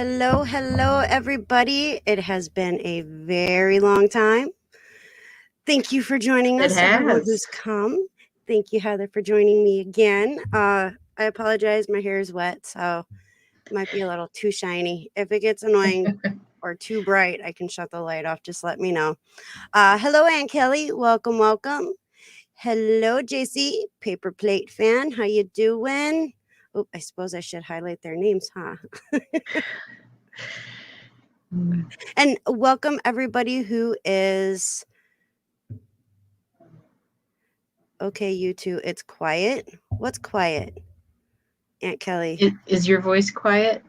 Hello, hello, everybody. It has been a very long time. Thank you for joining us, everyone who's come. Thank you, Heather, for joining me again. I apologize. My hair is wet, so it might be a little too shiny. If it gets annoying or too bright, I can shut the light off. Just let me know. Hello, Aunt Kelly. Welcome, welcome. Hello, JC, paper plate fan. How you doing? Oh, I suppose I should highlight their names, huh? And welcome everybody who is okay. You two, it's quiet. What's quiet, Aunt Kelly? Is your voice quiet?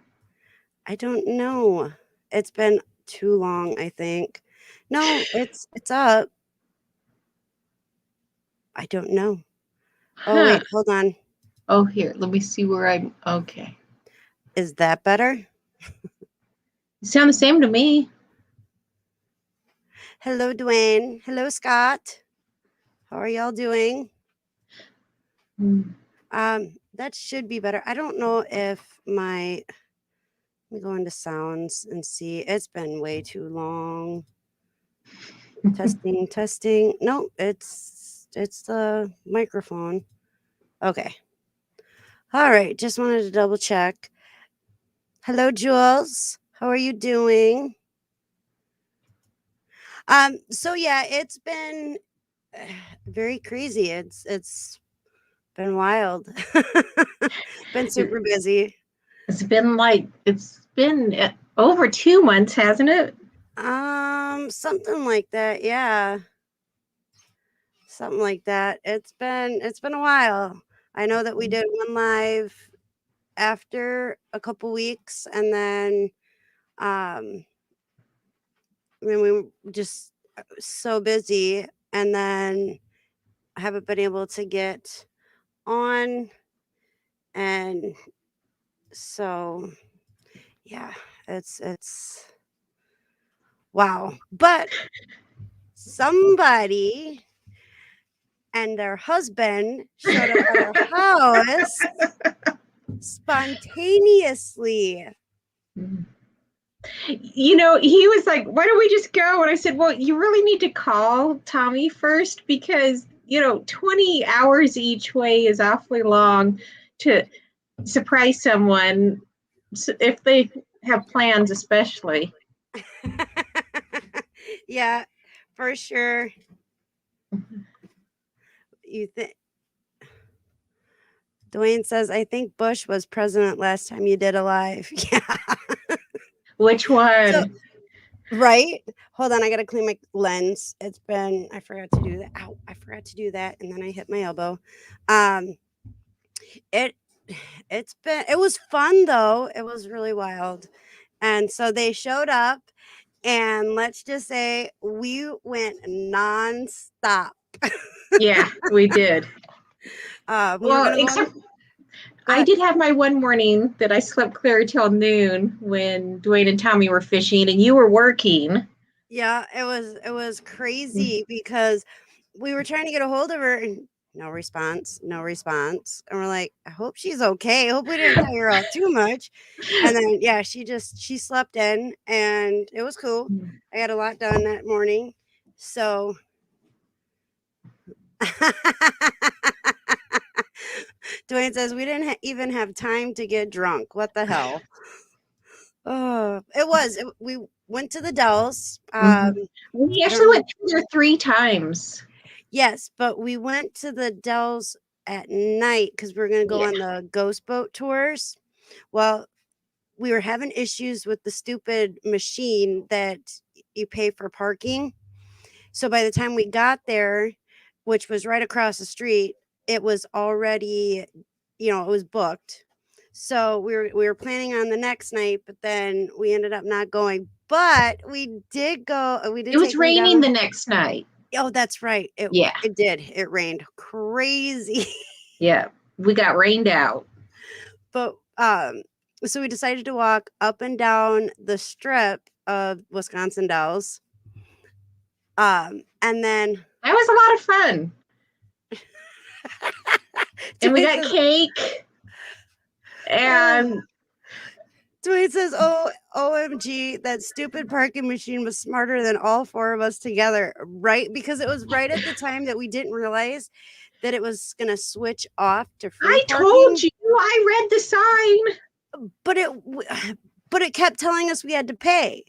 I don't know. It's been too long, I think. No, it's up. I don't know. Oh wait, hold on. Oh, here, let me see where I'm. Okay. Is that better? You sound the same to me. Hello, Dwayne. Hello, Scott. How are y'all doing? That should be better. I don't know if my, let me go into sounds and see. It's been way too long. Testing. No, it's the microphone. Okay. All right. Just wanted to double check. Hello, Jules. How are you doing? So yeah, it's been very crazy. It's been wild. Been super busy. It's been over 2 months, hasn't it? Something like that. Yeah. Something like that. It's been a while. I know that we did one live after a couple weeks, and then I mean, we were just so busy, and then I haven't been able to get on, and so yeah, it's wow. But somebody and their husband showed up at our house spontaneously. You know, he was like, why don't we just go? And I said, well, you really need to call Tommy first because, 20 hours each way is awfully long to surprise someone if they have plans, especially. Yeah, for sure. You think Dwayne says, I think Bush was president last time you did a live. Yeah. Which one? So, right? Hold on, I gotta clean my lens. I forgot to do that. Ow, I forgot to do that, and then I hit my elbow. It was fun though. It was really wild. And so they showed up, and let's just say we went nonstop. Yeah, we did. I did have my one morning that I slept clear till noon when Dwayne and Tommy were fishing and you were working. Yeah, it was crazy because we were trying to get a hold of her and no response. And we're like, I hope she's okay. I hope we didn't tire her out too much. And then yeah, she slept in and it was cool. I got a lot done that morning. So Dwayne says we didn't even have time to get drunk. What the hell? Oh, we went to the Dells. We actually went there 3 times. Yes, but we went to the Dells at night because we were going to go on the ghost boat tours. Well, we were having issues with the stupid machine that you pay for parking. So by the time we got there, which was right across the street, it was already, it was booked. So we were planning on the next night, but then we ended up not going. But we did go. It was raining the next night. Oh, that's right. It did. It rained crazy. Yeah, we got rained out. But so we decided to walk up and down the strip of Wisconsin Dells. And then that was a lot of fun. And we got cake. And Dwayne says, "Oh, OMG, that stupid parking machine was smarter than all four of us together." Right? Because it was right at the time that we didn't realize that it was going to switch off to free I parking. told you. I read the sign. But it kept telling us we had to pay.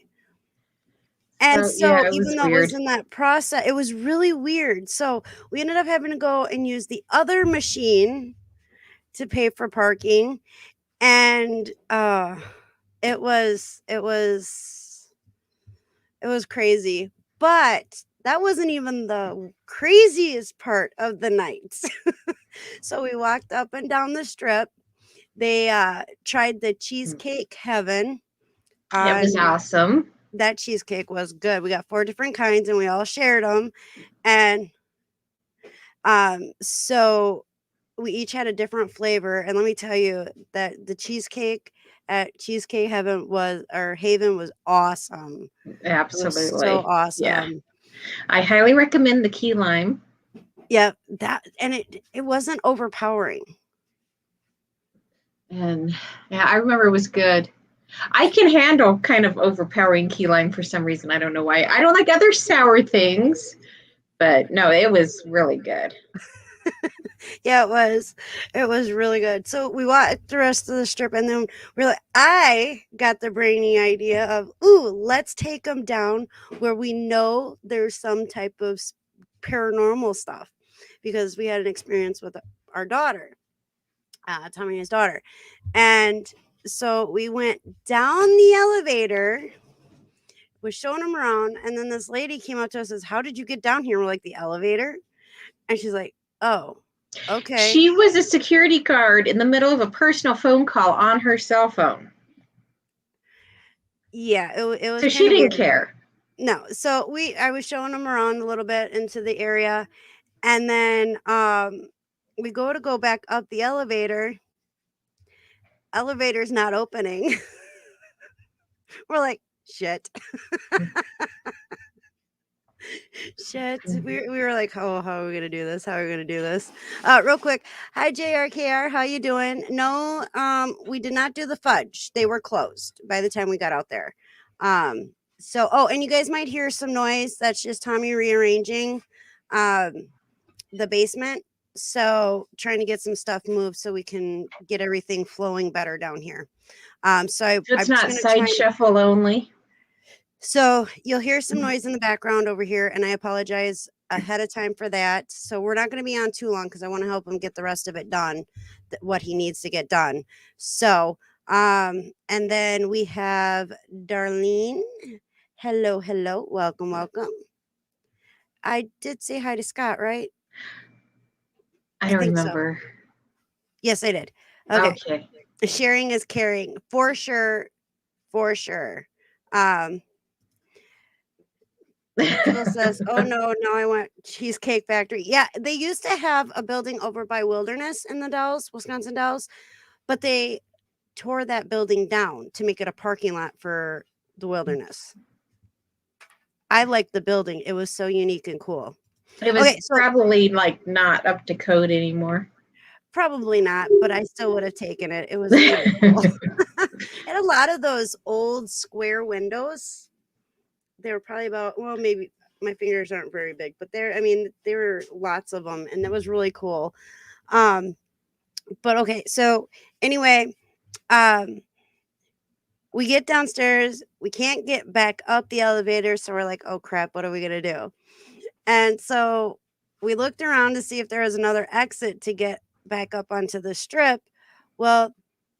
And yeah, even though it was in that process, it was really weird. So we ended up having to go and use the other machine to pay for parking. And it was crazy. But that wasn't even the craziest part of the night. So we walked up and down the strip. They tried the cheesecake heaven. It was awesome. That cheesecake was good. We got 4 different kinds and we all shared them. And so we each had a different flavor. And let me tell you that the cheesecake at Cheesecake Haven was awesome. Absolutely. It was so awesome. Yeah. I highly recommend the key lime. Yeah, it wasn't overpowering. And yeah, I remember it was good. I can handle kind of overpowering key lime for some reason. I don't know why. I don't like other sour things, but no, it was really good. Yeah, it was really good. So we walked the rest of the strip, and then I got the brainy idea of, let's take them down where we know there's some type of paranormal stuff, because we had an experience with our daughter, Tommy's daughter. And so we went down the elevator, was showing them around, and then this lady came up to us and says, "How did you get down here?" We're like, "The elevator." And she's like, "Oh, okay." She was a security guard in the middle of a personal phone call on her cell phone. Yeah, it was. So she didn't care. No, so I was showing them around a little bit into the area, and then we go back up the elevator. Elevator's not opening. We're like, shit. Shit. We were like, oh, how are we gonna do this? How are we gonna do this? Real quick. Hi, JRKR. How you doing? No, we did not do the fudge. They were closed by the time we got out there. So, and you guys might hear some noise. That's just Tommy rearranging the basement. So trying to get some stuff moved so we can get everything flowing better down here. So it's not side shuffle only. So you'll hear some noise in the background over here, and I apologize ahead of time for that. So we're not going to be on too long because I want to help him get the rest of it done, what he needs to get done. So, and then we have Darlene. Hello, welcome. I did say hi to Scott, right? I don't remember. So. Yes, I did. Okay. Sharing is caring, for sure. Phil says, "Oh no, I want Cheesecake Factory." Yeah, they used to have a building over by Wilderness in the Dells, Wisconsin Dells, but they tore that building down to make it a parking lot for the Wilderness. I liked the building. It was so unique and cool. It was probably like not up to code anymore. Probably not, but I still would have taken it. It was beautiful. And a lot of those old square windows, they were probably about, well, maybe my fingers aren't very big, but there were lots of them, and that was really cool. But okay, so anyway, we get downstairs, we can't get back up the elevator, so we're like, oh crap, what are we gonna do? And so we looked around to see if there was another exit to get back up onto the strip. Well,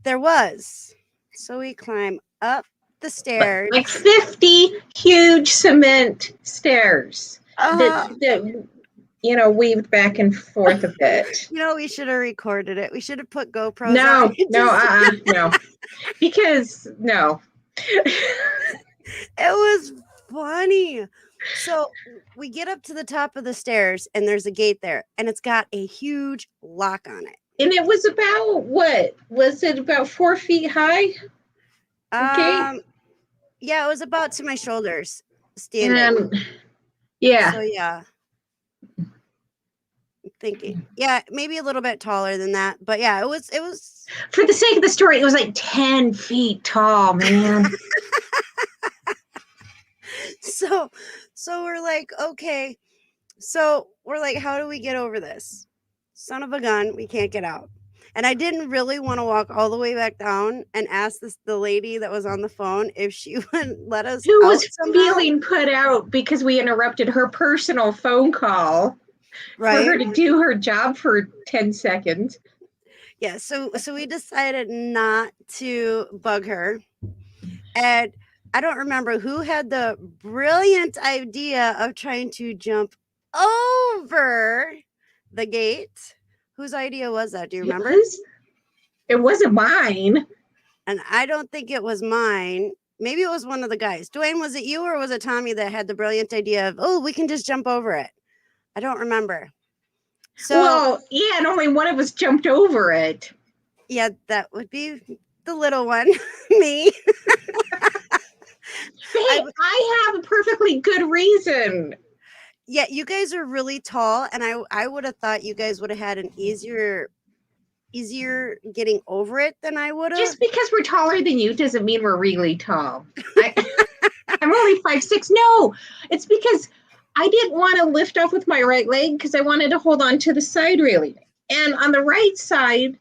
there was. So we climb up the stairs, like 50 huge cement stairs that weaved back and forth a bit. We should have recorded it. We should have put GoPros on. No. Because no. It was funny. So we get up to the top of the stairs, and there's a gate there, and it's got a huge lock on it. And it was about, what? Was it about 4 feet high? Okay. Yeah, it was about to my shoulders standing. Yeah. So yeah. I'm thinking. Yeah, maybe a little bit taller than that. But yeah, it was For the sake of the story, it was like 10 feet tall, man. So we're like, okay. So we're like, how do we get over this? Son of a gun, we can't get out. And I didn't really want to walk all the way back down and ask the lady that was on the phone if she would let us Who out was somehow. feeling put out because we interrupted her personal phone call for her to do her job for 10 seconds. Yeah, so we decided not to bug her. And I don't remember who had the brilliant idea of trying to jump over the gate. Whose idea was that? Do you remember? It wasn't mine. And I don't think it was mine. Maybe it was one of the guys. Dwayne, was it you or was it Tommy that had the brilliant idea of, oh, we can just jump over it? I don't remember. So, well, yeah, and only one of us jumped over it. Yeah, that would be the little one, me. Hey, I have a perfectly good reason. Yeah, you guys are really tall, and I would have thought you guys would have had an easier getting over it than I would have. Just because we're taller than you doesn't mean we're really tall. I'm only 5'6". No, it's because I didn't want to lift off with my right leg because I wanted to hold on to the side railing. And on the right side,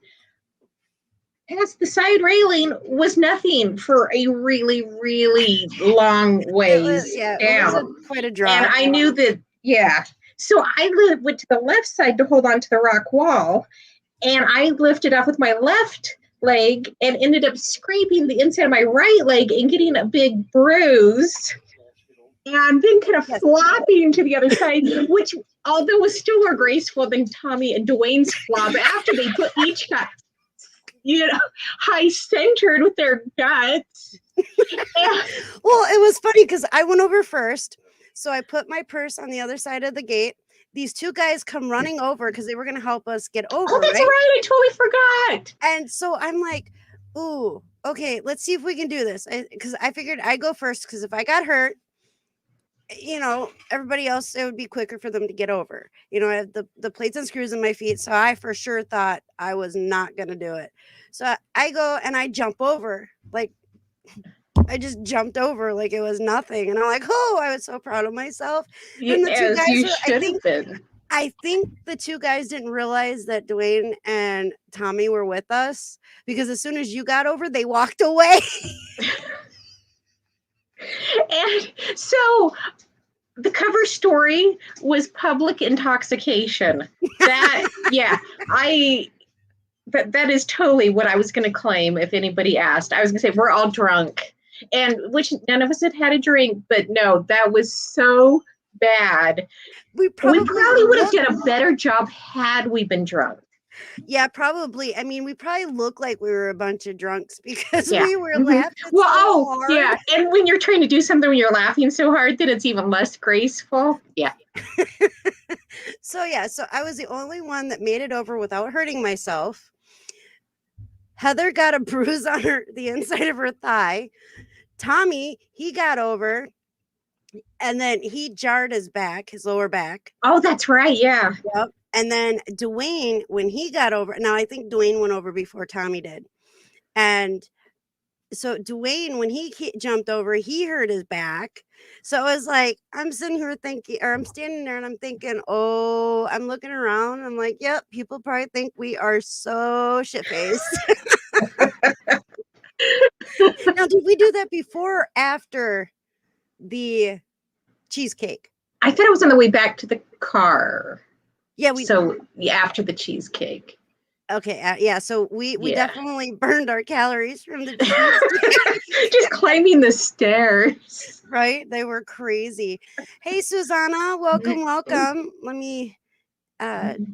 past the side railing was nothing for a really, really long ways down. It was quite a drop. And I knew that, yeah. So I went to the left side to hold on to the rock wall, and I lifted up with my left leg and ended up scraping the inside of my right leg and getting a big bruise. And then kind of flopping to the other side, which, although was still more graceful than Tommy and Dwayne's flop, after they each got, high centered with their guts. Well, it was funny because I went over first. So I put my purse on the other side of the gate. These two guys come running over because they were going to help us get over. Oh, that's right. I totally forgot. And so I'm like, ooh, okay, let's see if we can do this. Because I figured I'd go first because if I got hurt, everybody else, it would be quicker for them to get over. I have the plates and screws in my feet. So I for sure thought I was not going to do it. So I go and I jump over. Like, I just jumped over like it was nothing. And I'm like, oh, I was so proud of myself. And the two guys I think the two guys didn't realize that Dwayne and Tommy were with us because as soon as you got over, they walked away. And so the cover story was public intoxication. That is totally what I was going to claim if anybody asked. I was going to say we're all drunk, and which none of us had a drink, but no, that was so bad. We probably would have done a better job had we been drunk. Yeah, probably. I mean, we probably look like we were a bunch of drunks because we were laughing hard. Yeah. And when you're trying to do something when you're laughing so hard that it's even less graceful. Yeah. So I was the only one that made it over without hurting myself. Heather got a bruise on the inside of her thigh. Tommy, he got over. And then he jarred his lower back. Oh, that's right. Yeah. Yep. And then Dwayne, when he got over, now I think Dwayne went over before Tommy did. And so Dwayne, when he jumped over, he hurt his back. So I was like, I'm standing there and I'm thinking, oh, I'm looking around. I'm like, yep, people probably think we are so shit-faced. Now, did we do that before or after the cheesecake? I thought it was on the way back to the car. Yeah, after the cheesecake. Okay, yeah. So we definitely burned our calories from the cheesecake. Just climbing the stairs. Right? They were crazy. Hey, Susanna, welcome. Let me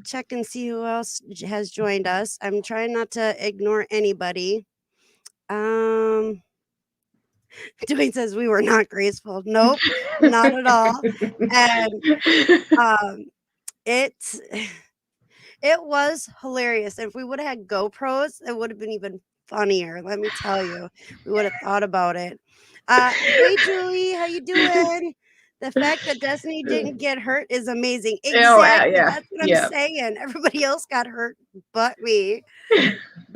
check and see who else has joined us. I'm trying not to ignore anybody. Dwayne says we were not graceful. Nope, not at all. And it was hilarious. And if we would have had GoPros, it would have been even funnier. Let me tell you, we would have thought about it. Hey, Julie, how you doing? The fact that Destiny didn't get hurt is amazing. Exactly. That's what I'm saying. Everybody else got hurt but me.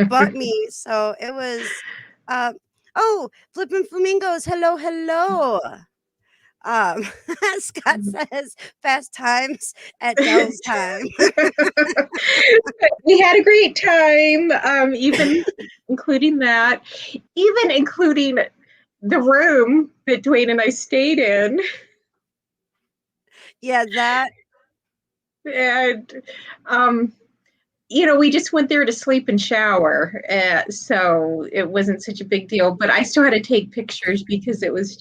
but me. So it was, oh, Flippin' Flamingos. Hello, hello. Um, Scott says fast times at Dell's time. We had a great time, even including that, even including the room that Dwayne and I stayed in. Yeah, that. And, we just went there to sleep and shower. So it wasn't such a big deal, but I still had to take pictures because it was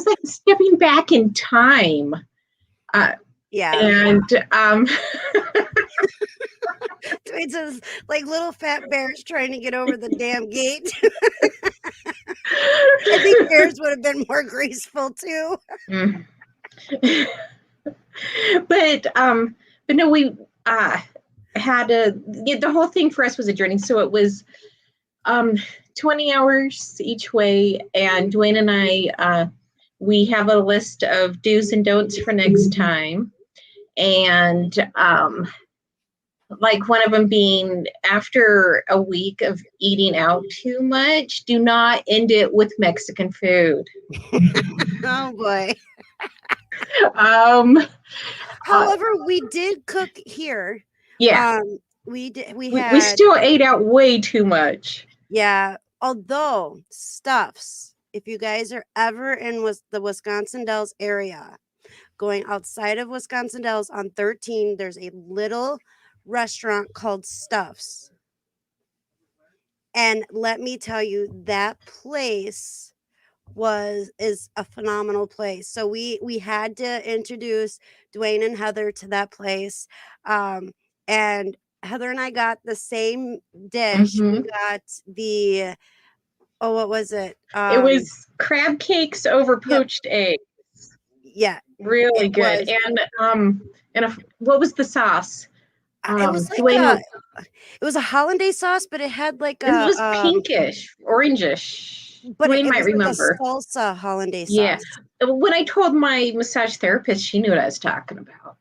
like stepping back in time. Yeah. And Dwayne says, like little fat bears trying to get over the damn gate. I think bears would have been more graceful too. But no, we had the whole thing for us was a journey. So it was 20 hours each way, and Dwayne and I we have a list of do's and don'ts for next time. And like one of them being, after a week of eating out too much, do not end it with Mexican food. Oh boy. However, we did cook here. Yeah. We still ate out way too much. Yeah. Although Stuffs, if you guys are ever in the Wisconsin Dells area, going outside of Wisconsin Dells on 13, there's a little restaurant called Stuffs. And let me tell you, that place is a phenomenal place. So we had to introduce Dwayne and Heather to that place. And Heather and I got the same dish. Mm-hmm. We got the, what was it? It was crab cakes over poached eggs. Yeah. Really good. Was. And what was the sauce? It was like it was a hollandaise sauce, but it had like it was pinkish, orangish. But Dwayne might remember. Like a salsa hollandaise sauce. Yeah. When I told my massage therapist, she knew what I was talking about.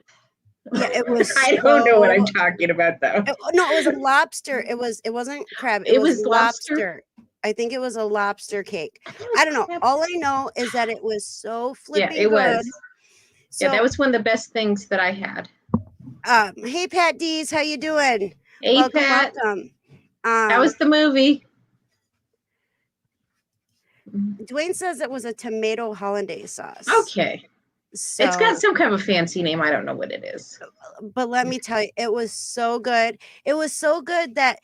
Yeah, it was. I don't know what I'm talking about though. No, it was a lobster. It wasn't crab. It was lobster. I think it was a lobster cake. I don't know. All I know is that it was so flipping good. Yeah, it was. So, yeah, that was one of the best things that I had. Hey, Pat Dees, how you doing? Hey, welcome, Pat. Welcome. That was the movie. Dwayne says it was a tomato hollandaise sauce. Okay. So, it's got some kind of a fancy name. I don't know what it is. But let me tell you, it was so good. It was so good that,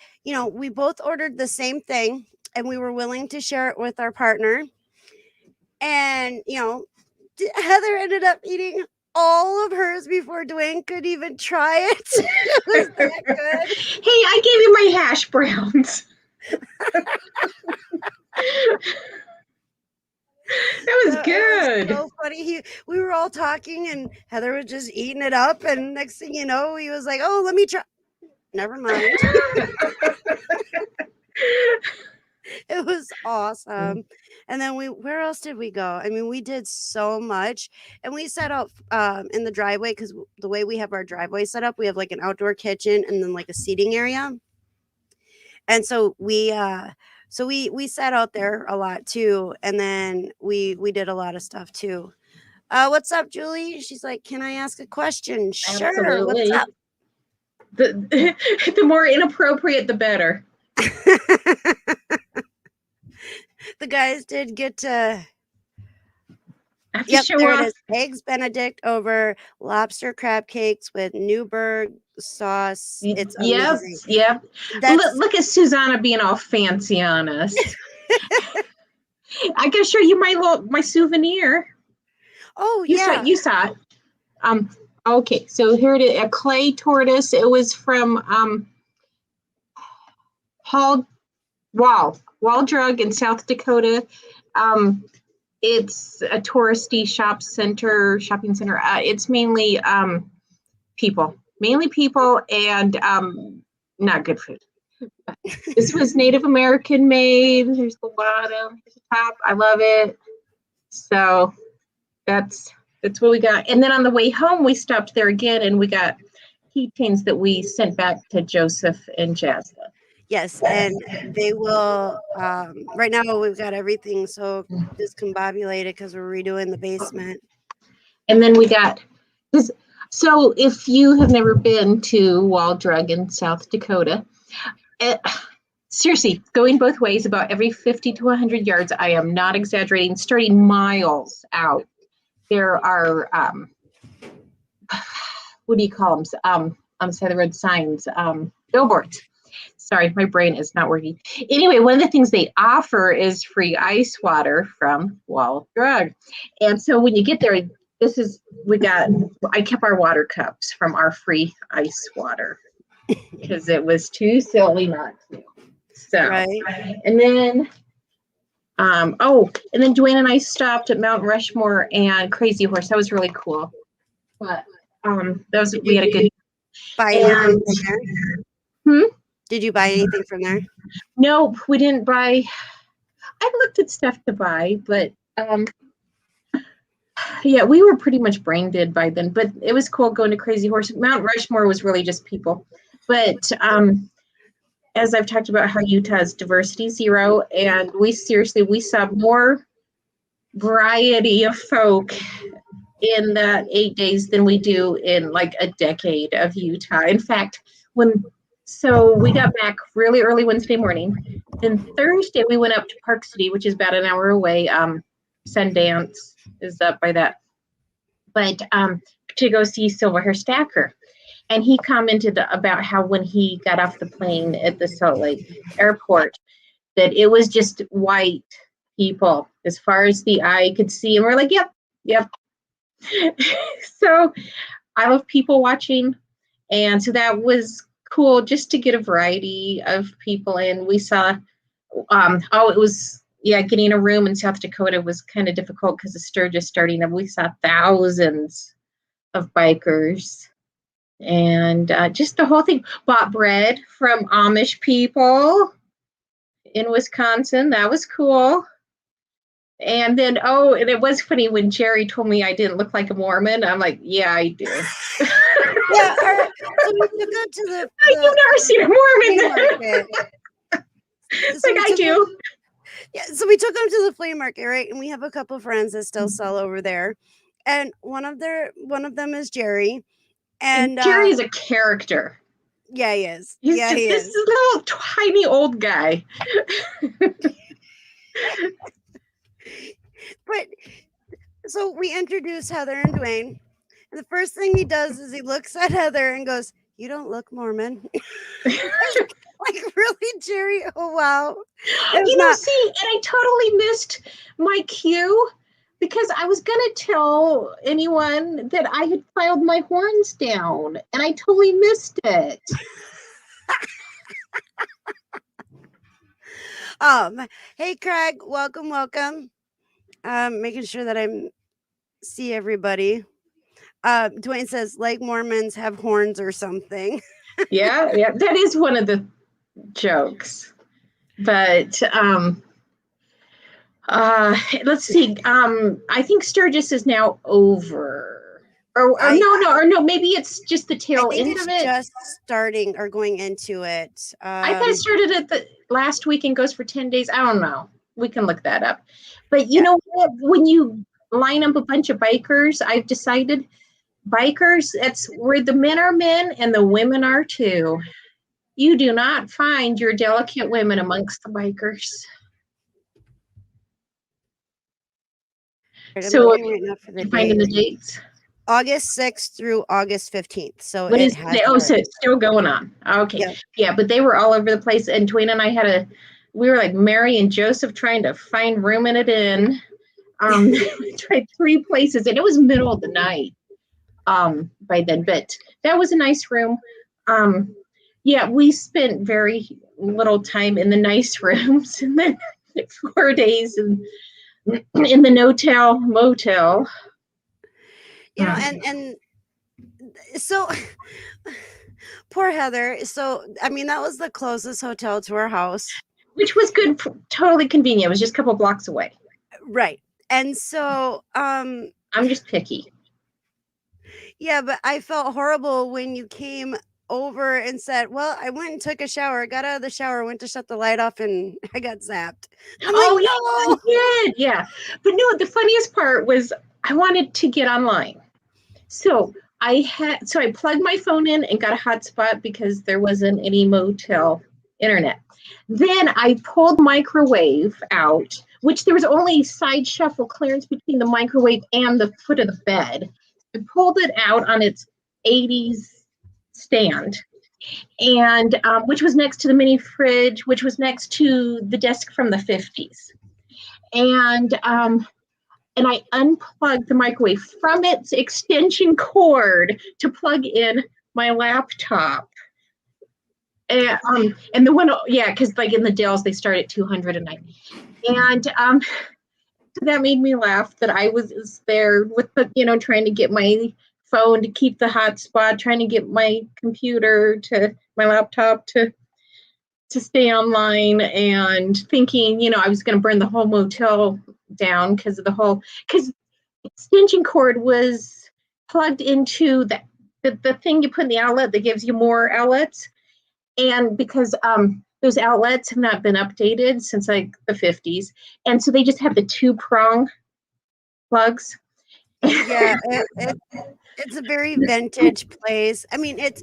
we both ordered the same thing and we were willing to share it with our partner. And, Heather ended up eating all of hers before Dwayne could even try it. It was that good. Hey, I gave you my hash browns. That was good. It was so funny. We were all talking and Heather was just eating it up. And next thing you know, he was like, oh, let me try. Never mind. It was awesome. And then where else did we go? I mean, we did so much, and we set up in the driveway, because the way we have our driveway set up, we have like an outdoor kitchen and then like a seating area. And so we sat out there a lot too. And then we did a lot of stuff too. What's up, Julie? She's like, can I ask a question? Absolutely. Sure. What's up? The more inappropriate, the better. The guys did get to. Yep, there it is. Eggs Benedict over lobster crab cakes with Newburgh sauce. It's amazing. Yep. Look at Susanna being all fancy on us. I gotta show you my souvenir. Oh, yeah. You saw it. Okay, so here it is, a clay tortoise. It was from Wall Drug in South Dakota. It's a touristy shopping center. It's mainly people and not good food. This was Native American made. Here's the bottom, here's the top. I love it. So that's what we got. And then on the way home, we stopped there again and we got keychains that we sent back to Joseph and Jasmine. Yes, and they will. Right now, we've got everything so discombobulated because we're redoing the basement. And then we got this. So if you have never been to Wall Drug in South Dakota, seriously, going both ways about every 50 to 100 yards, I am not exaggerating, starting miles out, there are, what do you call them? On the side of the road signs, billboards. Sorry, my brain is not working. Anyway, one of the things they offer is free ice water from Wall Drug. And so when you get there, I kept our water cups from our free ice water because it was too silly not to. So, right. And then, and then Dwayne and I stopped at Mount Rushmore and Crazy Horse. That was really cool. But we had a good. Buy anything from there? Did you buy anything from there? Nope, we didn't buy. I looked at stuff to buy, but yeah, we were pretty much brain dead by then. But it was cool going to Crazy Horse. Mount Rushmore was really just people. But as I've talked about how Utah's diversity zero, and we saw more variety of folk in that 8 days than we do in like a decade of Utah. In fact, so we got back really early Wednesday morning. Then Thursday we went up to Park City, which is about an hour away. Sundance is up by that. But to go see Silverhair Stacker. And he commented about how when he got off the plane at the Salt Lake airport, that it was just white people as far as the eye could see. And we're like, yep. So I love people watching. And so that was cool just to get a variety of people. And we saw, getting a room in South Dakota was kind of difficult because the Sturgis starting up. We saw thousands of bikers. And just the whole thing. Bought bread from Amish people in Wisconsin. That was cool. And then, and it was funny when Jerry told me I didn't look like a Mormon. I'm like, yeah, I do. Yeah, so we took him to the you've never seen a Mormon. It's like I do. Yeah, so we took him to the flea market, right? And we have a couple friends that still sell over there. And one of them is Jerry. And Jerry is a character. Yeah, he is. He's this little tiny old guy. But so we introduced Heather and Dwayne. And the first thing he does is he looks at Heather and goes, "You don't look Mormon." like really, Jerry? Oh, wow. See, and I totally missed my cue. Because I was going to tell anyone that I had filed my horns down, and I totally missed it. Hey, Craig, welcome. Making sure that I see everybody. Dwayne says, like Mormons have horns or something. yeah, that is one of the jokes. But let's see. I think Sturgis is now over. No. Maybe it's just the tail end of it. Just starting or going into it. I thought it started at the last week and goes for 10 days. I don't know. We can look that up. But you know what? When you line up a bunch of bikers, I've decided bikers, that's where the men are men and the women are too. You do not find your delicate women amongst the bikers. So finding the dates. August 6th through August 15th. So so it's still going on. Okay. Yeah, but they were all over the place. And Dwayne and I we were like Mary and Joseph trying to find room in it in. We tried 3 places and it was middle of the night by then. But that was a nice room. We spent very little time in the nice rooms and then 4 days in the no-tell motel. And so poor Heather. So, I mean, that was the closest hotel to our house. Which was good, totally convenient. It was just a couple blocks away. Right. And so, I'm just picky. Yeah, but I felt horrible when you came over and said, "Well, I went and took a shower, got out of the shower, went to shut the light off, and I got zapped." I'm like, Oh, yeah, I "No!" did. Yeah. But no, the funniest part was I wanted to get online. So I plugged my phone in and got a hotspot because there wasn't any motel internet. Then I pulled microwave out, which there was only side shuffle clearance between the microwave and the foot of the bed. I pulled it out on its 80s stand, and which was next to the mini fridge, which was next to the desk from the 50s. And I unplugged the microwave from its extension cord to plug in my laptop. And the one, yeah, because like in the Dells, they start at 200 a night. And that made me laugh that I was there with the, trying to get my phone to keep the hotspot, trying to get my computer to my laptop to stay online, and thinking, I was going to burn the whole motel down because extension cord was plugged into the thing you put in the outlet that gives you more outlets. And because those outlets have not been updated since like the 50s. And so they just have the 2-prong plugs. Yeah, it's a very vintage place. I mean, it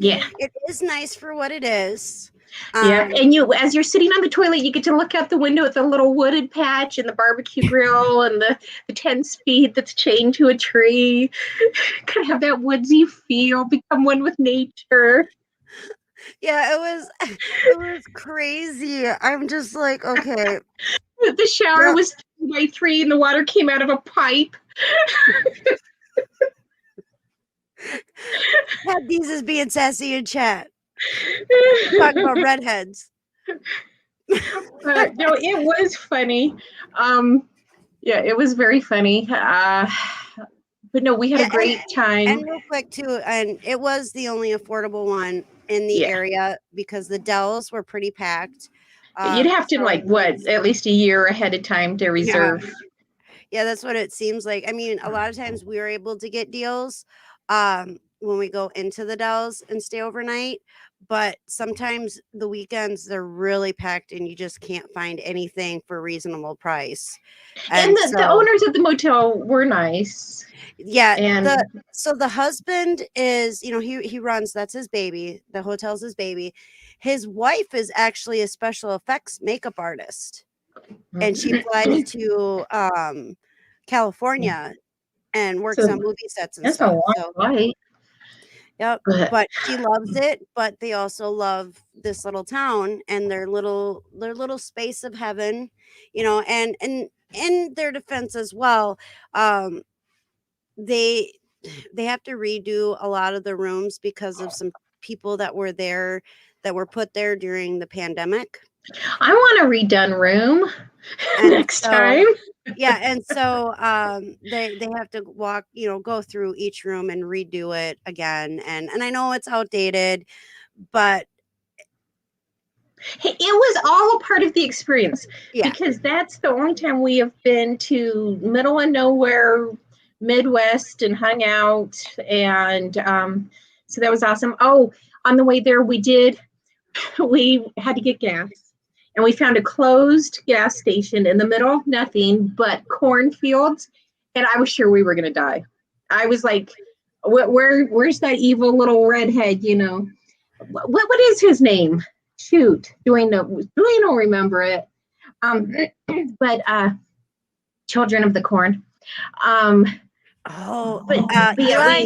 is nice for what it is. Yeah, and as you're sitting on the toilet, you get to look out the window at the little wooded patch and the barbecue grill and the 10-speed that's chained to a tree. Kind of have that woodsy feel, become one with nature. Yeah, it was crazy. I'm just like, okay. The shower was 3x3 and the water came out of a pipe. Had these as being sassy in chat. Talk about redheads. No, it was funny. Yeah, it was very funny. But no, we had a great time. And real quick too, and it was the only affordable one in the area because the Dells were pretty packed. You'd have to at least a year ahead of time to reserve. Yeah, that's what it seems like. I mean, a lot of times we were able to get deals when we go into the Dells and stay overnight, but sometimes the weekends they're really packed and you just can't find anything for a reasonable price. And the owners of the motel were nice. Yeah, and so the husband is, he runs, that's his baby. The hotel's his baby. His wife is actually a special effects makeup artist. And she flies to California and works on movie sets and stuff. That's a long flight. Yep. But she loves it, but they also love this little town and their little space of heaven, and in their defense as well, they have to redo a lot of the rooms because of some people that were there that were put there during the pandemic. I want a redone room next time. Yeah, and so they have to go through each room and redo it again, and I know it's outdated, but it was all a part of the experience. Because that's the only time we have been to middle of nowhere Midwest and hung out, and so that was awesome. Oh, on the way there we had to get gas. And we found a closed gas station in the middle of nothing but cornfields. And I was sure we were going to die. I was like, where's that evil little redhead, What is his name? Shoot. Dwayne don't remember it. But Children of the Corn. Eli?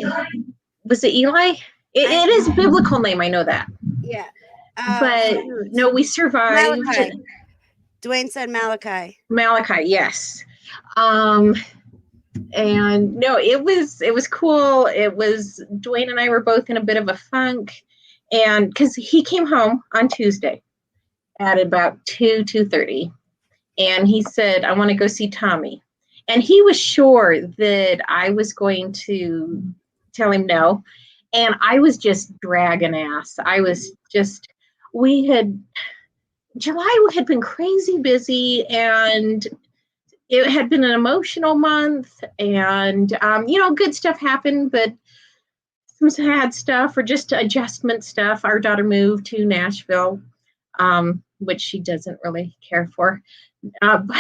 Was it Eli? It is a biblical name. I know that. Yeah. But no, we survived. Malachi. Dwayne said Malachi. Malachi, yes. And no, it was cool. It was Dwayne and I were both in a bit of a funk, and because he came home on Tuesday at about 2:30, and he said, "I want to go see Tommy," and he was sure that I was going to tell him no, and I was just dragging ass. July had been crazy busy, and it had been an emotional month, and good stuff happened, but some sad stuff or just adjustment stuff. Our daughter moved to Nashville, which she doesn't really care for. And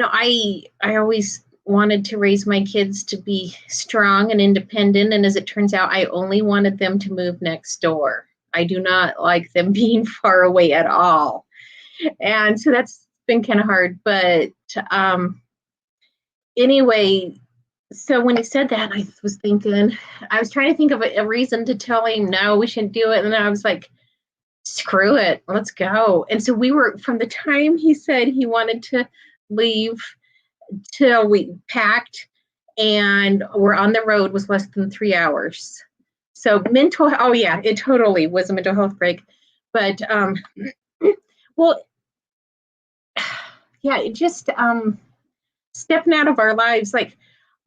I always wanted to raise my kids to be strong and independent. And as it turns out, I only wanted them to move next door. I do not like them being far away at all. And so that's been kind of hard. But anyway, so when he said that, I was trying to think of a reason to tell him, no, we shouldn't do it. And then I was like, screw it, let's go. And so we were, from the time he said he wanted to leave till we packed and we're on the road, was less than 3 hours. So it totally was a mental health break. But it just stepping out of our lives. Like,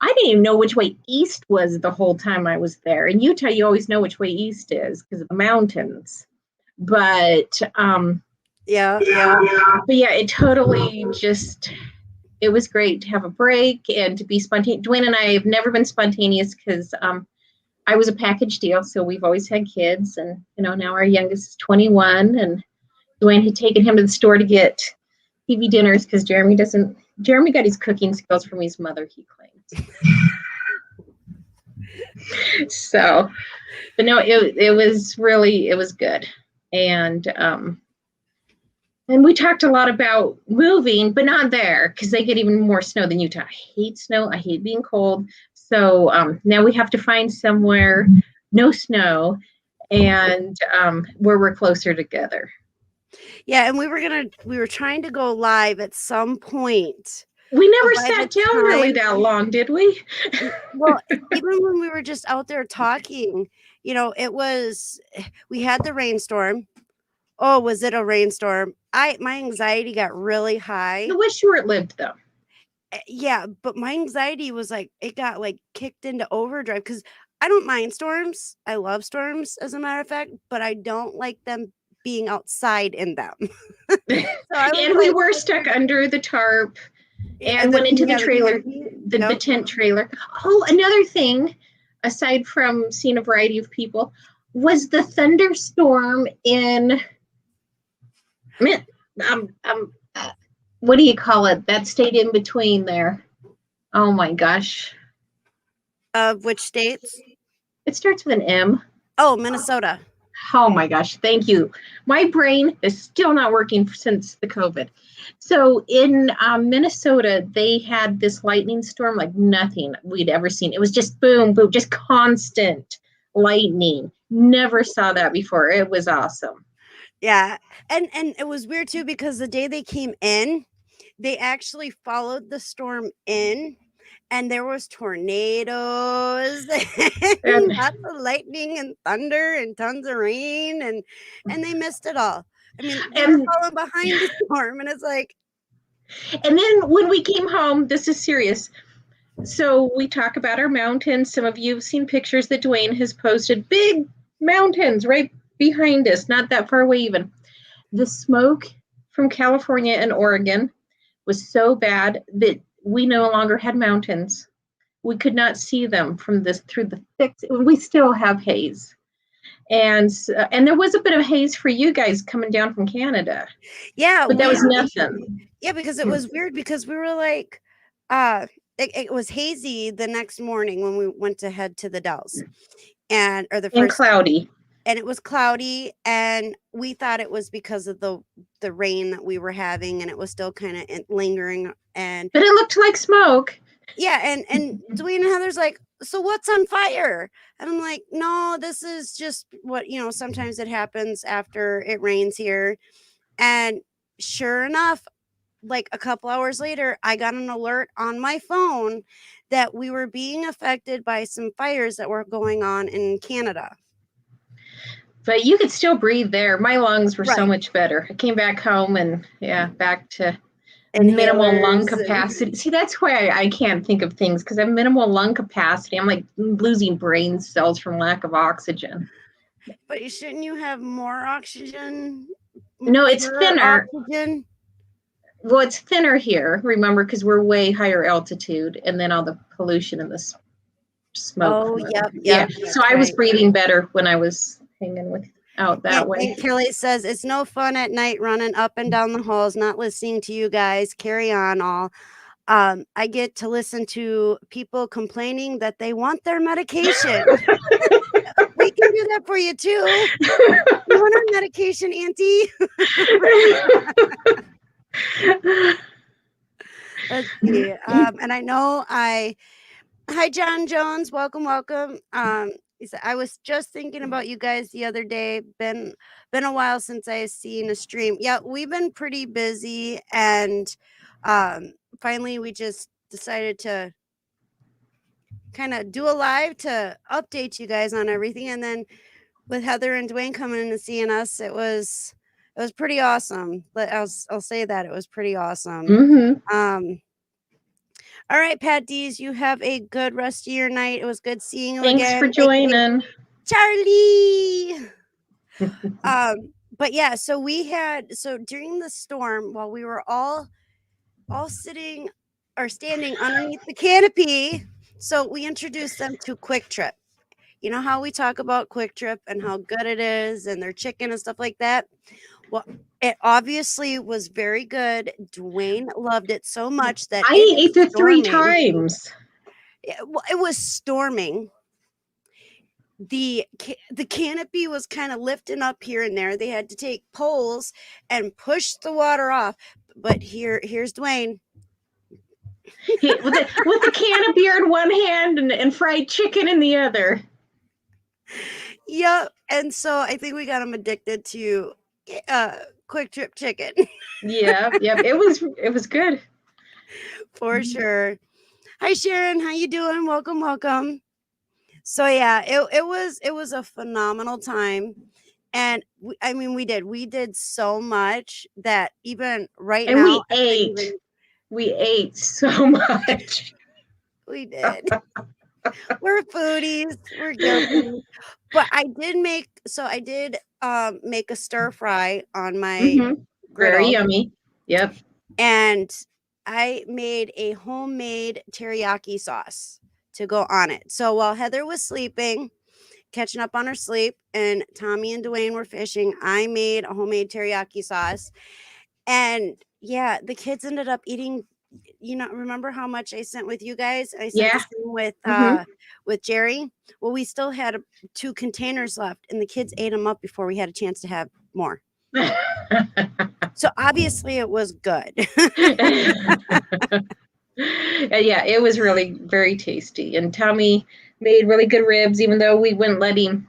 I didn't even know which way east was the whole time I was there. In Utah, you always know which way east is because of the mountains. But it totally it was great to have a break and to be spontaneous. Dwayne and I have never been spontaneous because I was a package deal, so we've always had kids, and now our youngest is 21, and Dwayne had taken him to the store to get TV dinners because Jeremy got his cooking skills from his mother, he claims. So, but no, it was good. And we talked a lot about moving, but not there because they get even more snow than Utah. I hate snow. I hate being cold. So now we have to find somewhere no snow and where we're closer together. Yeah, and we were trying to go live at some point. We never sat down really that long, did we? Well, even when we were just out there talking, we had the rainstorm. Oh, was it a rainstorm? My anxiety got really high. It was short-lived though. Yeah, but my anxiety was it got kicked into overdrive because I don't mind storms. I love storms, as a matter of fact, but I don't like them being outside in them. And we were stuck under the tarp and went into the trailer, the tent trailer. Oh, another thing, aside from seeing a variety of people, was the thunderstorm in what do you call it? That state in between there. Oh my gosh. Which states? It starts with an M. Oh, Minnesota. Oh my gosh, thank you. My brain is still not working since the COVID. So in Minnesota, they had this lightning storm like nothing we'd ever seen. It was just boom, boom, just constant lightning. Never saw that before. It was awesome. Yeah, and it was weird too because the day they came in, they actually followed the storm in. And there was tornadoes and lots of lightning and thunder and tons of rain and they missed it all. I mean, they were falling behind the storm, and it's like. And then when we came home, this is serious. So we talk about our mountains. Some of you have seen pictures that Dwayne has posted. Big mountains right behind us, not that far away even. The smoke from California and Oregon was so bad that we no longer had mountains. We could not see them through the thick. We still have haze, and there was a bit of haze for you guys coming down from Canada. Yeah, but that was nothing. Yeah, because it was weird because we were like, it was hazy the next morning when we went to head to the Dells, and cloudy. And it was cloudy, and we thought it was because of the rain that we were having, and it was still kind of lingering. But it looked like smoke. Yeah, and Dwayne and Heather's like, so what's on fire? And I'm like, no, this is just what, sometimes it happens after it rains here. And sure enough, like a couple hours later, I got an alert on my phone that we were being affected by some fires that were going on in Canada. But you could still breathe there. My lungs were so much better. I came back home and back to minimal lung capacity. See, that's why I can't think of things because I have minimal lung capacity. I'm like losing brain cells from lack of oxygen. But shouldn't you have more oxygen? No, it's thinner. Oxygen? well, it's thinner here, remember, because we're way higher altitude, and then all the pollution and the smoke. Oh, yep. Yeah. So I was breathing better when I was hanging out that way. And Kelly says, it's no fun at night running up and down the halls, not listening to you guys. Carry on all. I get to listen to people complaining that they want their medication. We can do that for you too. You want our medication, Auntie? Let's see. And I know hi, John Jones. Welcome. He said, I was just thinking about you guys the other day. Been a while since I seen a stream. Yeah, we've been pretty busy, and finally we just decided to kind of do a live to update you guys on everything. And then with Heather and Dwayne coming in and seeing us, it was pretty awesome. But I'll say that it was pretty awesome. Mm-hmm. All right, Pat D's, you have a good rest of your night. It was good seeing you Thanks again. for joining. Charlie. But yeah, so during the storm, while we were all sitting or standing underneath the canopy, so we introduced them to Quick Trip. You know how we talk about Quick Trip and how good it is and their chicken and stuff like that? Well, it obviously was very good. Dwayne loved it so much that I ate it 3 times. It was storming. The canopy was kind of lifting up here and there. They had to take poles and push the water off. But here's Dwayne. with the can of beer in one hand and fried chicken in the other. Yep. And so I think we got him addicted to Quick Trip chicken. Yeah. It was good. For sure. Hi, Sharon. How you doing? Welcome. So yeah, it was a phenomenal time. And we did so much that even right and now we ate so much. We did. We're foodies. We're guilty. But I did make a stir fry on my griddle. Very yummy. Yep. And I made a homemade teriyaki sauce to go on it. So while Heather was sleeping, catching up on her sleep, and Tommy and Dwayne were fishing, I made a homemade teriyaki sauce. And yeah, the kids ended up eating. Remember how much I sent with you guys? I sent the same with Jerry. Well, we still had 2 containers left, and the kids ate them up before we had a chance to have more. So obviously it was good. Yeah, it was really very tasty. And Tommy made really good ribs, even though we wouldn't let him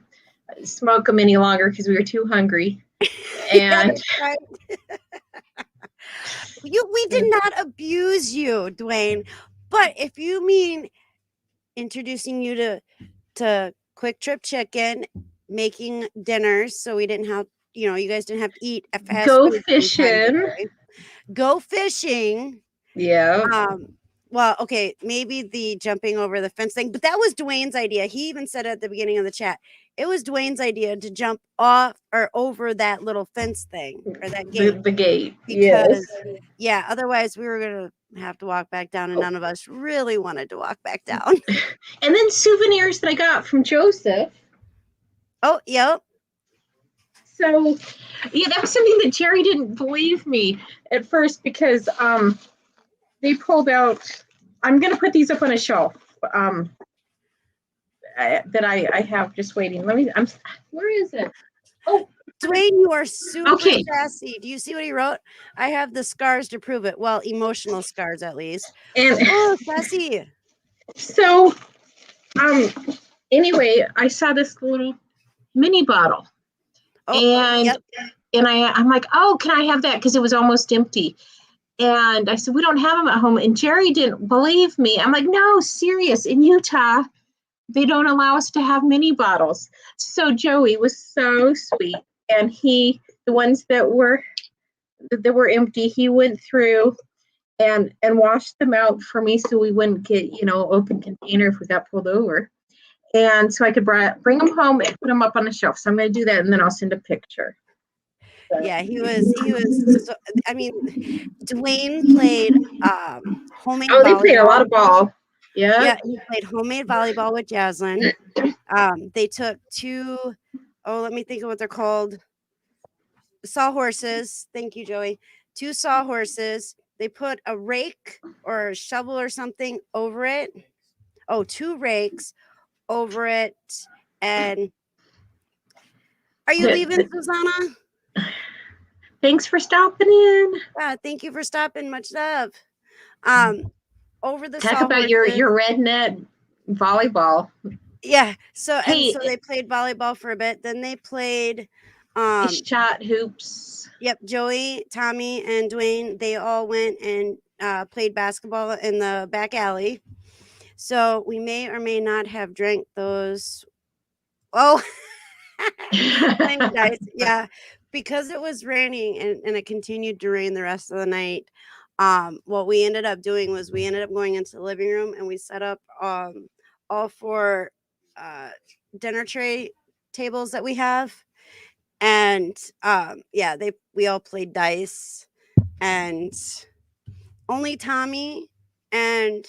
smoke them any longer because we were too hungry. And right. We did not abuse you, Dwayne. But if you mean introducing you to Quick Trip chicken, making dinners so we didn't have, you guys didn't have to eat at fast food. Go fishing. Yeah. Well, okay, maybe the jumping over the fence thing, but that was Dwayne's idea. He even said at the beginning of the chat, it was Dwayne's idea to jump off or over that little fence thing or that gate. The gate. Because, otherwise we were going to have to walk back down, and none of us really wanted to walk back down. And then souvenirs that I got from Joseph. Oh, yep. So, yeah, that was something that Jerry didn't believe me at first because they pulled out. I'm going to put these up on a shelf that I have just waiting. Where is it? Oh, Dwayne, you are super sassy. Do you see what he wrote? I have the scars to prove it. Well, emotional scars, at least. And sassy. So, anyway, I saw this little mini bottle, and I'm like, oh, can I have that? Because it was almost empty. And I said, we don't have them at home. And Jerry didn't believe me. I'm like, no, serious. In Utah, they don't allow us to have mini bottles. So Joey was so sweet. And the ones that were empty, he went through and washed them out for me so we wouldn't get, open container if we got pulled over. And so I could bring them home and put them up on the shelf. So I'm going to do that, and then I'll send a picture. Yeah, he was so, I mean, Dwayne played homemade Oh, they played a lot volleyball. of ball. Yeah. Yeah, he played homemade volleyball with Jaslyn. They took two, let me think of what they're called. Sawhorses. Thank you, Joey. Two sawhorses. They put a rake or a shovel or something over it. Oh, two rakes over it. And are you leaving, Susanna? Thanks for stopping in. Thank you for stopping. Much love. Over the Talk about your red net volleyball. Yeah. So they played volleyball for a bit. Then they played shot hoops. Yep, Joey, Tommy, and Dwayne, they all went and played basketball in the back alley. So we may or may not have drank those. Oh, guys, yeah, because it was raining and it continued to rain the rest of the night. What we ended up doing was we ended up going into the living room and we set up all four dinner tray tables that we have. And yeah, we all played dice, and only Tommy and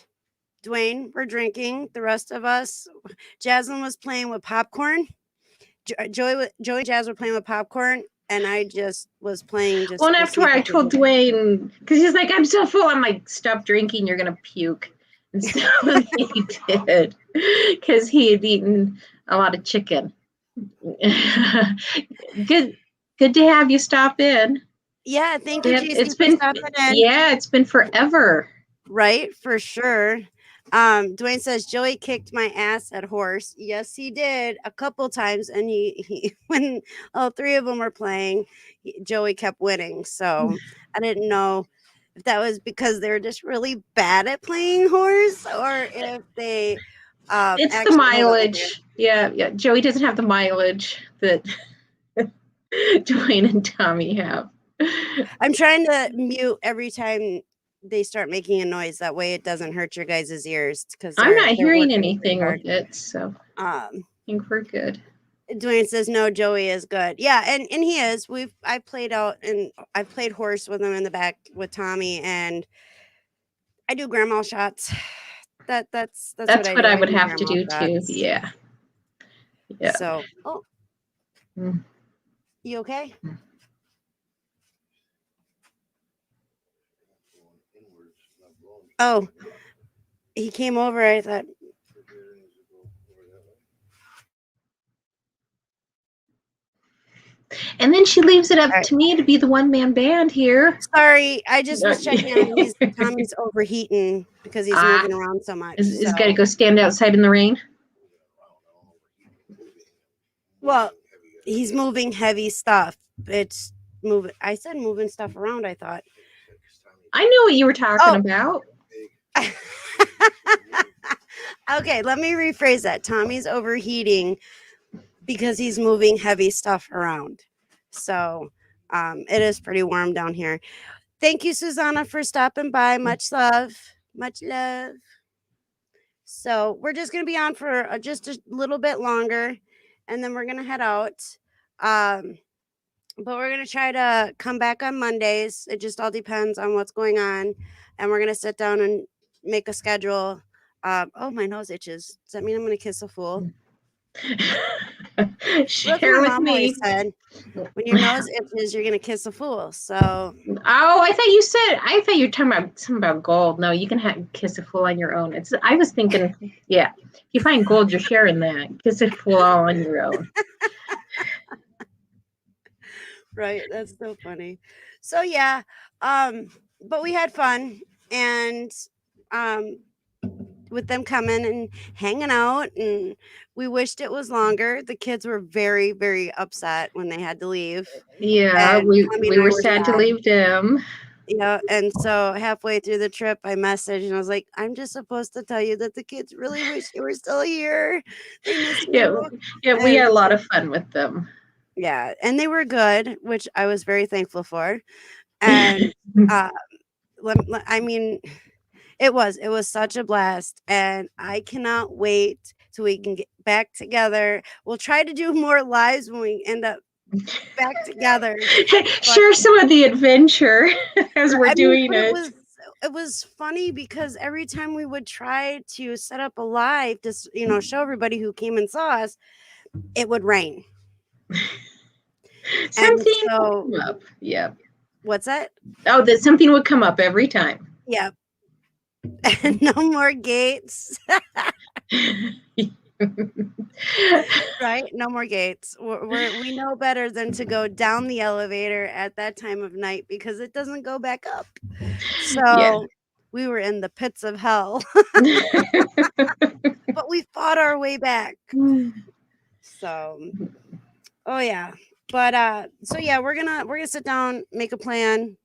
Dwayne were drinking. The rest of us, Jasmine was playing with popcorn. Joey and Jazz were playing with popcorn, and I just was playing. Well, and after I told Dwayne, because he's like, "I'm so full." I'm like, "Stop drinking, you're gonna puke." And so he did, because he had eaten a lot of chicken. Good to have you stop in. Yeah, thank you, JC, for stopping in. Yeah, it's been forever. Right, for sure. Dwayne says Joey kicked my ass at horse. Yes, he did a couple times, and he when all three of them were playing, Joey kept winning. So I didn't know if that was because they were just really bad at playing horse, or if they it's the mileage. Yeah. Joey doesn't have the mileage that Dwayne and Tommy have. I'm trying to mute every time they start making a noise. That way it doesn't hurt your guys' ears, because I'm not hearing anything with it. So I think we're good. Dwayne says no, Joey is good. Yeah, and he is. I played out and I played horse with him in the back with Tommy, and I do grandma shots. That's what I would have to do too. Yeah. So, you okay? Oh, he came over. I thought. And then she leaves it up to me to be the one-man band here. Sorry, I just was checking on Tommy's overheating because he's moving around so much. He's got to go stand outside in the rain. Well, he's moving heavy stuff. It's moving. I said moving stuff around, I thought. I knew what you were talking about. Okay, let me rephrase that. Tommy's overheating because he's moving heavy stuff around. So it is pretty warm down here. Thank you, Susanna, for stopping by. Much love. Much love. So we're just going to be on for just a little bit longer, and then we're going to head out. But we're going to try to come back on Mondays. It just all depends on what's going on. And we're going to sit down and make a schedule. Oh, my nose itches. Does that mean I'm going to kiss a fool? Share with me. Said, when your nose itches, you're going to kiss a fool. So. Oh, I thought you were talking about something about gold. No, you can kiss a fool on your own. I was thinking, yeah, if you find gold, you're sharing that. Kiss a fool all on your own. Right, that's so funny. So yeah, but we had fun, and with them coming and hanging out, and we wished it was longer. The kids were very, very upset when they had to leave. Yeah, we were sad to leave them. Yeah, and so halfway through the trip, I messaged and I was like, "I'm just supposed to tell you that the kids really wish you were still here. They miss you." Yeah, we had a lot of fun with them. Yeah, and they were good, which I was very thankful for. And I mean, it was such a blast, and I cannot wait till we can get back together. We'll try to do more lives when we end up back together. Share some of the adventure as we're doing it. It was funny because every time we would try to set up a live to, show everybody who came and saw us, it would rain. Something would come up. Yep. What's that? Oh, that something would come up every time. Yep. And no more gates. Right? No more gates. We know better than to go down the elevator at that time of night because it doesn't go back up. So we were in the pits of hell. But we fought our way back. So, oh yeah. But so yeah, we're gonna sit down, make a plan,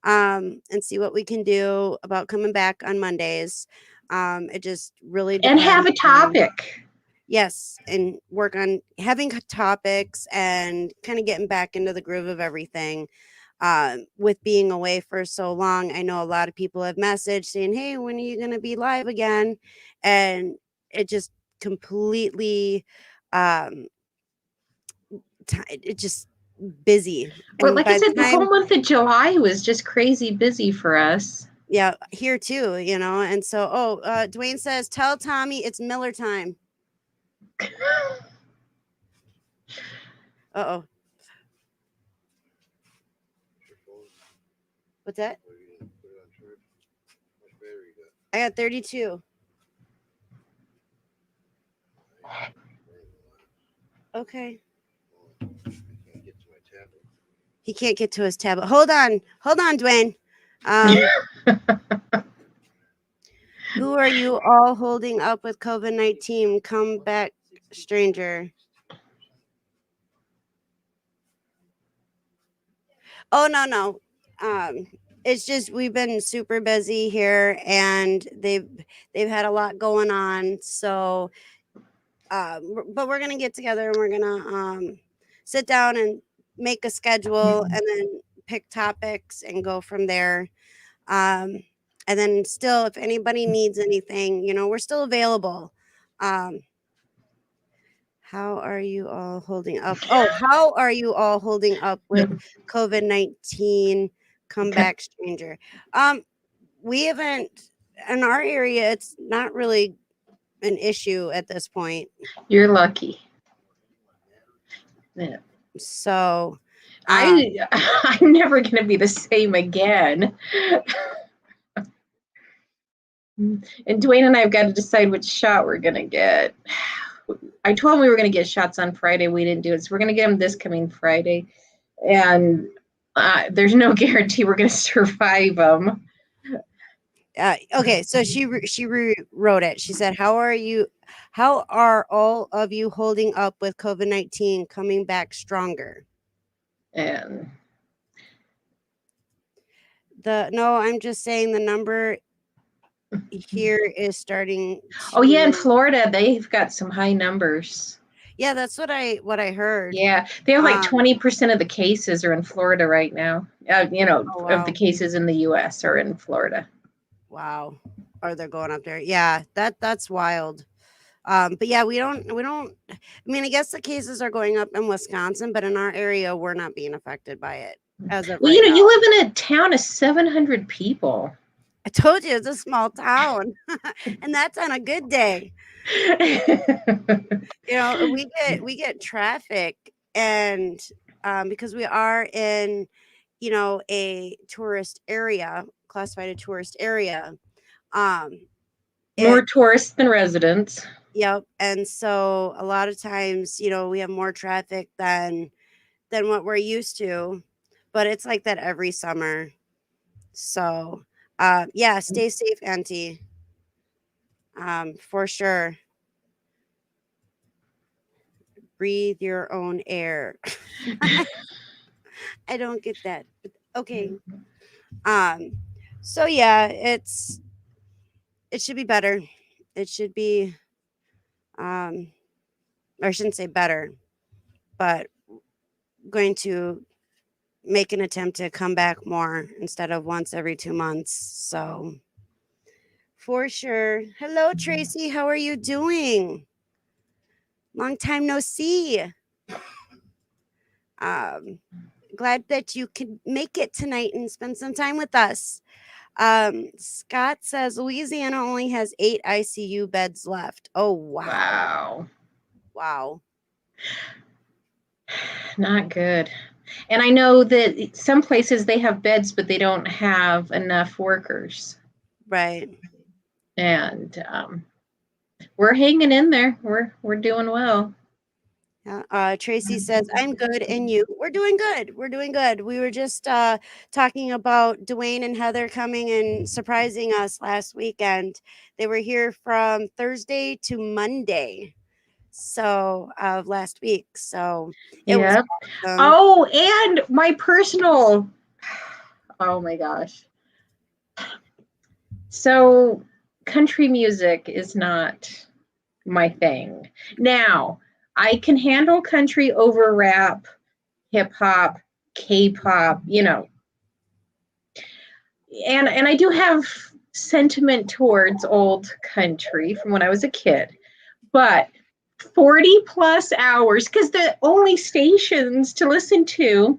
and see what we can do about coming back on Mondays. It just really depends. And have a topic. Yes, and work on having topics and kind of getting back into the groove of everything. With being away for so long, I know a lot of people have messaged saying, "Hey, when are you going to be live again?" And it just completely, it just busy. Well, like I said, the whole month of July was just crazy busy for us. Yeah, here too, and so, Dwayne says, tell Tommy it's Miller time. Uh-oh. What's that? I got 32. Okay. He can't get to his tablet. Hold on, Dwayne. Who are you all holding up with COVID-19? Come back, stranger. Oh, no. It's just we've been super busy here, and they've had a lot going on. So, but we're gonna get together and we're gonna sit down and make a schedule, and then pick topics and go from there. And then still, if anybody needs anything, we're still available. How are you all holding up? Oh, how are you all holding up with COVID-19? Come back, stranger. We haven't, in our area, it's not really an issue at this point. You're lucky. Yeah. So I'm never going to be the same again. And Dwayne and I have got to decide which shot we're going to get. I told him we were going to get shots on Friday. We didn't do it. So we're going to get them this coming Friday. And there's no guarantee we're going to survive them. Okay, so she rewrote it. She said, how are all of you holding up with COVID-19 coming back stronger? And no, I'm just saying the number here is starting oh yeah, in Florida they've got some high numbers. Yeah, that's what I heard. Yeah, they have like 20% of the cases are in Florida right now. Oh, wow. Of the cases in the US are in Florida. Wow. Or they're going up there. Yeah, that's wild. But yeah, we don't I mean, I guess the cases are going up in Wisconsin, but in our area we're not being affected by it as of right now. You live in a town of 700 people. I told you it's a small town. And that's on a good day. We get traffic, and because we are in a tourist area, classified a tourist area, more tourists than residents. Yep. And so a lot of times we have more traffic than what we're used to, but it's like that every summer. So yeah, stay safe, Auntie. For sure. Breathe your own air. I don't get that, but okay. So yeah, it should be better. It should be I shouldn't say better, but going to make an attempt to come back more instead of once every 2 months. So for sure. Hello, Tracy. How are you doing? Long time no see. Glad that you could make it tonight and spend some time with us. Scott says Louisiana only has 8 ICU beds left. Oh, wow. Wow. Not good. And I know that some places they have beds, but they don't have enough workers. Right. And we're hanging in there. We're doing well. Tracy says, I'm good, and you? We're doing good. We're doing good. We were just talking about Dwayne and Heather coming and surprising us last weekend. They were here from Thursday to Monday, so of last week. So it was awesome. Oh, and my personal, oh my gosh. So country music is not my thing. Now, I can handle country over rap, hip hop, K-pop, you know. And I do have sentiment towards old country from when I was a kid. But 40 plus hours, because the only stations to listen to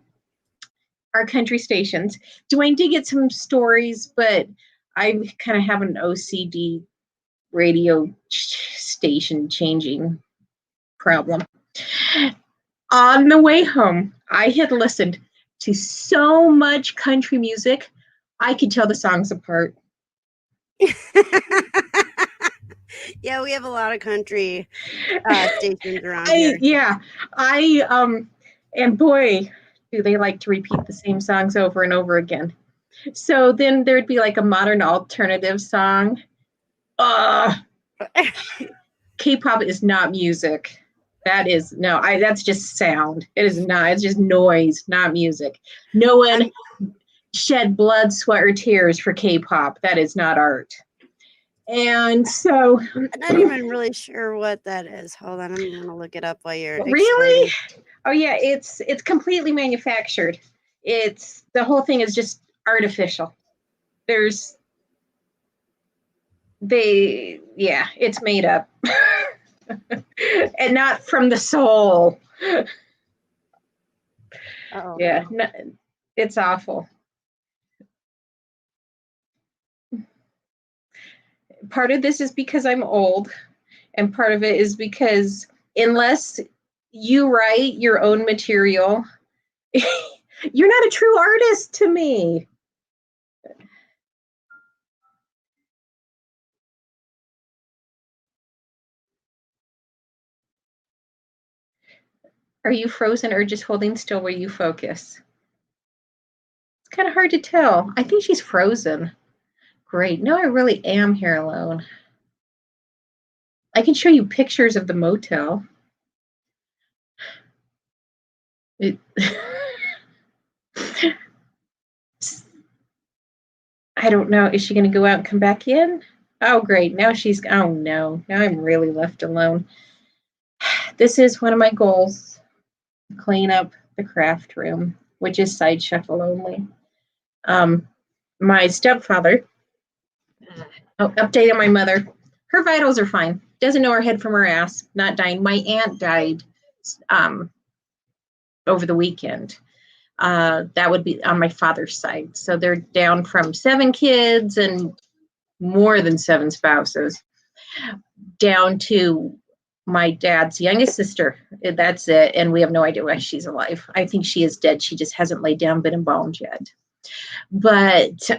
are country stations. Dwayne did get some stories, but I kind of have an OCD radio station changing problem. On the way home, I had listened to so much country music, I could tell the songs apart. Yeah, we have a lot of country stations around here. Yeah, and boy, do they like to repeat the same songs over and over again. So then there'd be like a modern alternative song. K-pop is not music. That is that's just sound. It is not. It's just noise, not music. No one shed blood, sweat, or tears for K-pop. That is not art. And so I'm not even really sure what that is. Hold on, I'm gonna look it up while you're really. Oh yeah, it's completely manufactured. It's the whole thing is just artificial. It's made up. And not from the soul. Oh yeah, no, it's awful. Part of this is because I'm old, and part of it is because unless you write your own material, you're not a true artist to me. Are you frozen or just holding still where you focus? It's kind of hard to tell. I think she's frozen. Great. No, I really am here alone. I can show you pictures of the motel. I don't know. Is she going to go out and come back in? Oh, great. Now oh no. Now I'm really left alone. This is one of my goals. Clean up the craft room, which is side shuffle only. My stepfather, update on my mother. Her vitals are fine. Doesn't know her head from her ass. Not dying. My aunt died over the weekend. That would be on my father's side. So they're down from 7 kids and more than 7 spouses, down to my dad's youngest sister. That's it. And we have no idea why she's alive. I think she is dead. She just hasn't laid down, been embalmed yet. But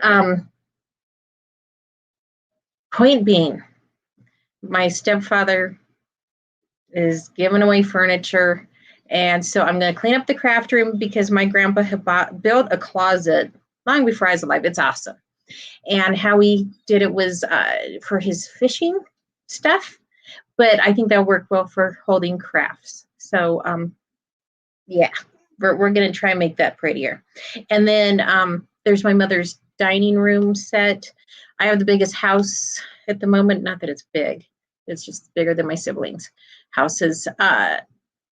point being, my stepfather is giving away furniture. And so I'm going to clean up the craft room because my grandpa had built a closet long before I was alive. It's awesome. And how he did it was for his fishing stuff. But I think that'll work well for holding crafts. So, yeah, we're going to try and make that prettier. And then there's my mother's dining room set. I have the biggest house at the moment. Not that it's big. It's just bigger than my siblings' houses. And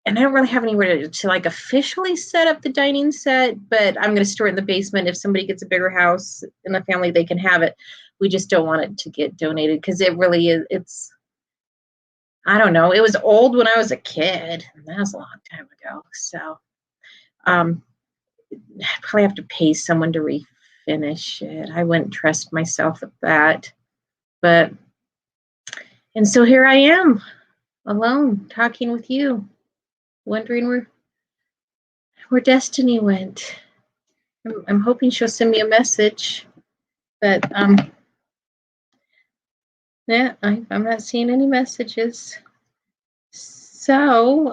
I don't really have anywhere to like officially set up the dining set, but I'm going to store it in the basement. If somebody gets a bigger house in the family, they can have it. We just don't want it to get donated because it really is. I don't know. It was old when I was a kid. And that was a long time ago. So I probably have to pay someone to refinish it. I wouldn't trust myself with that. And so here I am, alone, talking with you, wondering where Destiny went. I'm hoping she'll send me a message, but yeah, I'm not seeing any messages. So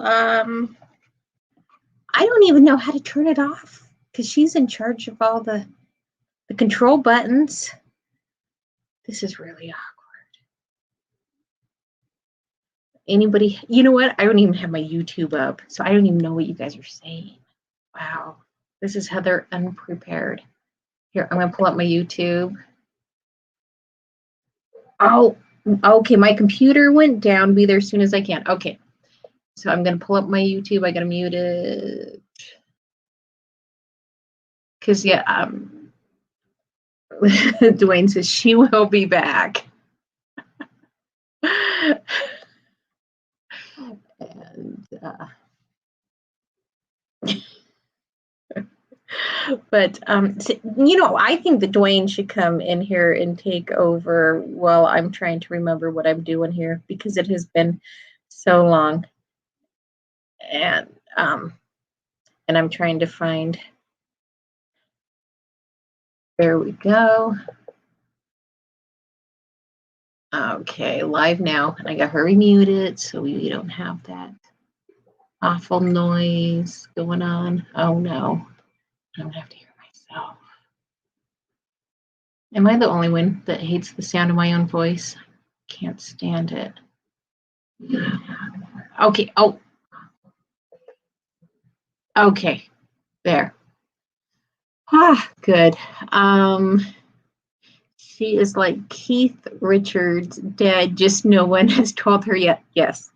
I don't even know how to turn it off because she's in charge of all the control buttons. This is really awkward. Anybody, you know what? I don't even have my YouTube up, so I don't even know what you guys are saying. Wow, this is Heather unprepared. Here, I'm gonna pull up my YouTube. Oh, okay, my computer went down. Be there as soon as I can. Okay, so I'm gonna pull up my YouTube. I gotta mute it. Because yeah, Dwayne says she will be back. And but you know, I think that Dwayne should come in here and take over while I'm trying to remember what I'm doing here, because it has been so long. And I'm trying to find, there we go. Okay, live now, and I got her muted so we don't have that awful noise going on. Oh no, I'm gonna have to hear myself. Am I the only one that hates the sound of my own voice? Can't stand it. Okay, oh. Okay, there. Ah, good. She is like Keith Richards' dead, just no one has told her yet. Yes,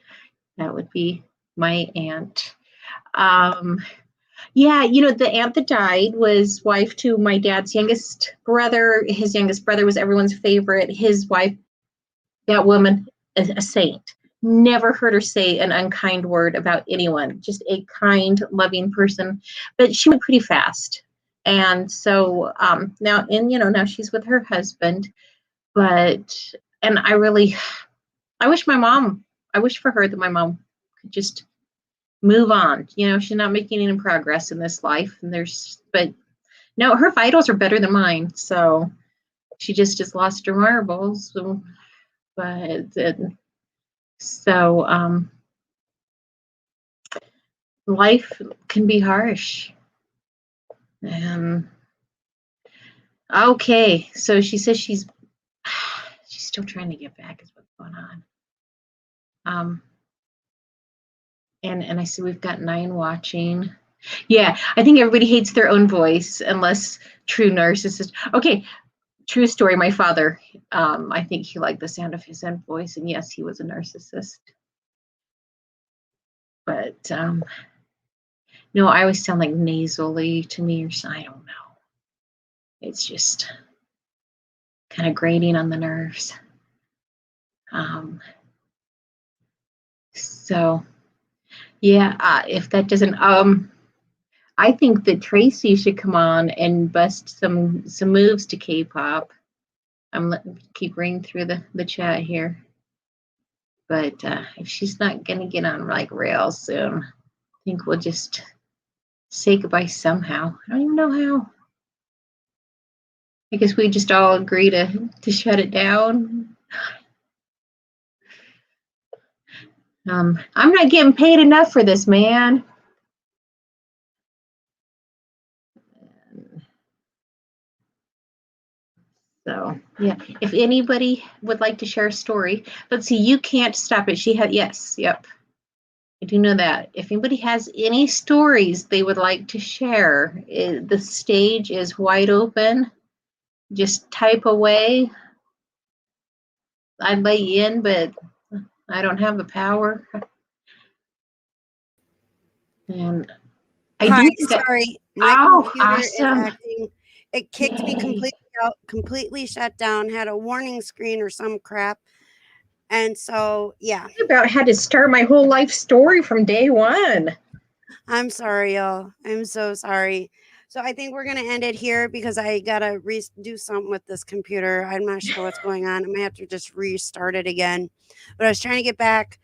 that would be my aunt. Yeah, you know, the aunt that died was wife to my dad's youngest brother. His youngest brother was everyone's favorite. His wife, that woman, is a saint. Never heard her say an unkind word about anyone. Just a kind, loving person. But she went pretty fast. And so now she's with her husband. But, and I wish for her that my mom could just move on. You know, she's not making any progress in this life. But no, her vitals are better than mine. So she just has lost her marbles. So life can be harsh. Okay, so she says she's still trying to get back is what's going on. And I see we've got 9 watching. Yeah, I think everybody hates their own voice unless true narcissist. Okay, true story. My father, I think he liked the sound of his own voice, and yes, he was a narcissist. But no, I always sound like nasally to me, or I don't know. It's just kind of grating on the nerves. So yeah, if that doesn't, I think that Tracy should come on and bust some moves to K-pop. Keep reading through the chat here. But if she's not gonna get on like real soon, I think we'll just say goodbye somehow. I don't even know how. I guess we just all agree to shut it down. I'm not getting paid enough for this, man. So yeah, if anybody would like to share a story, let's see, you can't stop it. She had, yes, yep. I do know that. If anybody has any stories they would like to share, the stage is wide open. Just type away. I'd let you in, but I don't have the power. And sorry, my computer is acting. It kicked me completely out, completely shut down, had a warning screen or some crap. And so, yeah. I about had to start my whole life story from day one. I'm sorry, y'all. I'm so sorry. So I think we're going to end it here because I got to do something with this computer. I'm not sure what's going on. I might have to just restart it again. But I was trying to get back.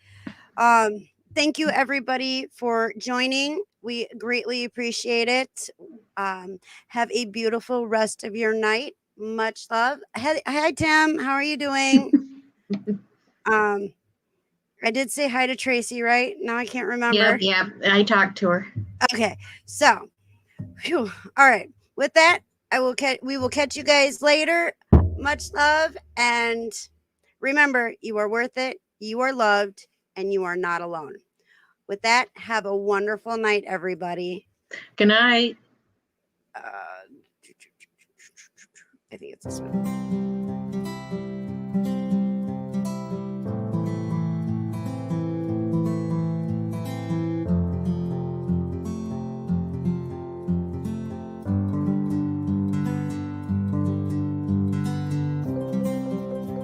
Thank you, everybody, for joining. We greatly appreciate it. Have a beautiful rest of your night. Much love. Hi, Tim. How are you doing? I did say hi to Tracy, right? Now I can't remember. Yep. I talked to her. Okay. So, all right. With that, we will catch you guys later. Much love, and remember, you are worth it, you are loved, and you are not alone. With that, have a wonderful night, everybody. Good night. I think it's this one.